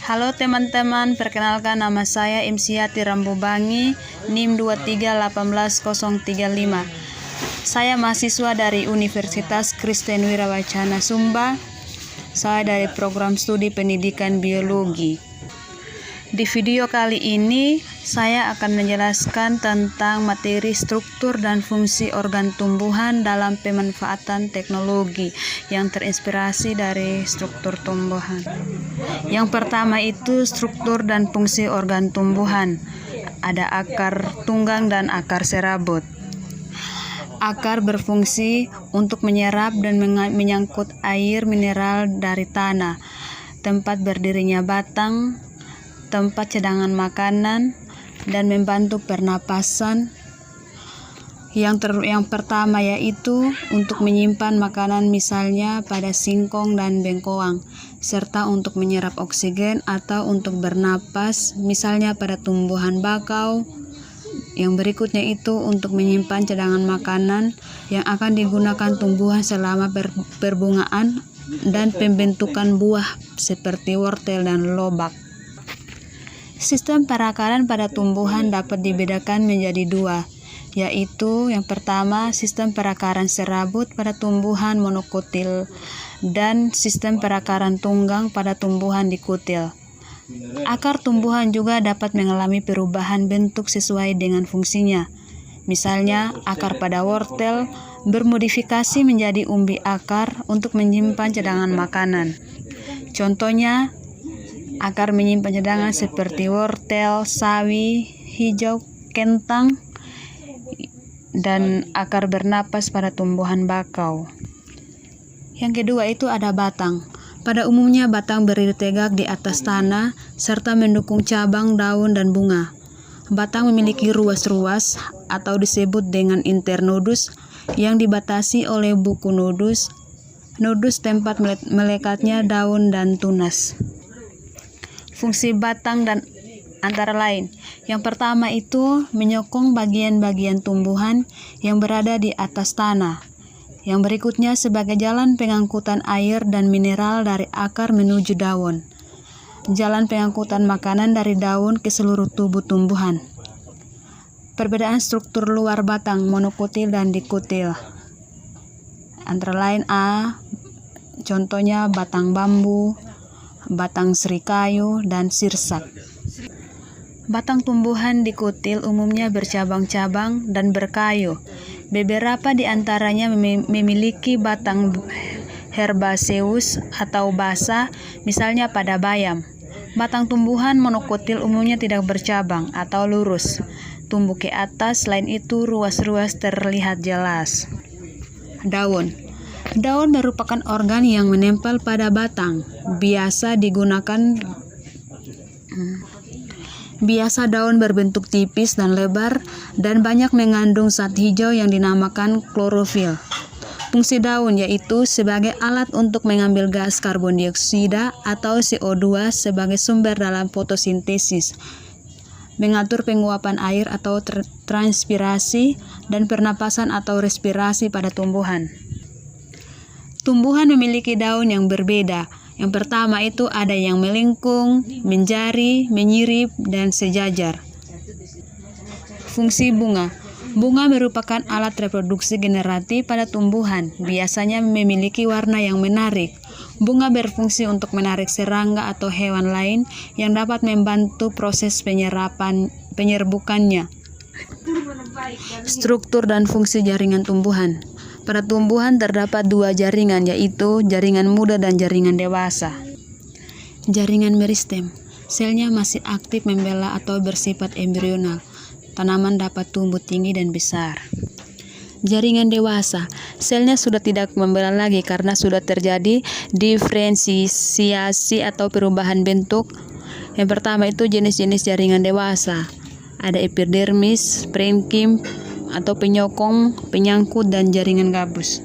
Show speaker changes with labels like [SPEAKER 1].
[SPEAKER 1] Halo teman-teman, perkenalkan nama saya Imsiati Rambubangi, NIM 2318035. Saya mahasiswa dari Universitas Kristen Wirawacana Sumba. Saya dari program studi pendidikan biologi. Di video kali ini, saya akan menjelaskan tentang materi struktur dan fungsi organ tumbuhan dalam pemanfaatan teknologi yang terinspirasi dari struktur tumbuhan. Yang pertama itu struktur dan fungsi organ tumbuhan. Ada akar tunggang dan akar serabut. Akar berfungsi untuk menyerap dan menyangkut air mineral dari tanah, tempat berdirinya batang, tempat cadangan makanan, dan membantu pernapasan. Yang pertama yaitu untuk menyimpan makanan misalnya pada singkong dan bengkoang, serta untuk menyerap oksigen atau untuk bernapas misalnya pada tumbuhan bakau. Yang berikutnya itu untuk menyimpan cadangan makanan yang akan digunakan tumbuhan selama perbungaan dan pembentukan buah seperti wortel dan lobak. Sistem perakaran pada tumbuhan dapat dibedakan menjadi dua, yaitu yang pertama sistem perakaran serabut pada tumbuhan monokotil dan sistem perakaran tunggang pada tumbuhan dikutil. Akar tumbuhan juga dapat mengalami perubahan bentuk sesuai dengan fungsinya. Misalnya, akar pada wortel bermodifikasi menjadi umbi akar untuk menyimpan cadangan makanan. Contohnya, akar menyimpan cadangan seperti wortel, sawi, hijau, kentang, dan akar bernapas pada tumbuhan bakau. Yang kedua itu ada batang. Pada umumnya batang berdiri tegak di atas tanah serta mendukung cabang, daun, dan bunga. Batang memiliki ruas-ruas atau disebut dengan internodus yang dibatasi oleh buku nodus. Nodus tempat melekatnya daun dan tunas. Fungsi batang dan antara lain. Yang pertama itu menyokong bagian-bagian tumbuhan yang berada di atas tanah. Yang berikutnya sebagai jalan pengangkutan air dan mineral dari akar menuju daun. Jalan pengangkutan makanan dari daun ke seluruh tubuh tumbuhan. Perbedaan struktur luar batang monokotil dan dikutil. Antara lain contohnya batang bambu, batang serikayu, dan sirsak. Batang tumbuhan dikutil umumnya bercabang-cabang dan berkayu. Beberapa di antaranya memiliki batang herbaceous atau basah, misalnya pada bayam. Batang tumbuhan monokotil umumnya tidak bercabang atau lurus, tumbuh ke atas, selain itu ruas-ruas terlihat jelas. Daun. Daun merupakan organ yang menempel pada batang. Biasa daun berbentuk tipis dan lebar dan banyak mengandung zat hijau yang dinamakan klorofil. Fungsi daun yaitu sebagai alat untuk mengambil gas karbon dioksida atau CO2 sebagai sumber dalam fotosintesis, mengatur penguapan air atau transpirasi, dan pernapasan atau respirasi pada tumbuhan. Tumbuhan memiliki daun yang berbeda. Yang pertama itu ada yang melengkung, menjari, menyirip, dan sejajar. Fungsi bunga. Bunga merupakan alat reproduksi generatif pada tumbuhan. Biasanya memiliki warna yang menarik. Bunga berfungsi untuk menarik serangga atau hewan lain yang dapat membantu proses penyerbukannya. Struktur dan fungsi jaringan tumbuhan. Pada tumbuhan terdapat dua jaringan, yaitu jaringan muda dan jaringan dewasa. Jaringan meristem. Selnya masih aktif membela atau bersifat embrional. Tanaman dapat tumbuh tinggi dan besar. Jaringan dewasa. Selnya sudah tidak membela lagi karena sudah terjadi diferensiasi atau perubahan bentuk. Yang pertama itu jenis-jenis jaringan dewasa. Ada epidermis, parenkim, atau penyokong, penyangkut, dan jaringan gabus.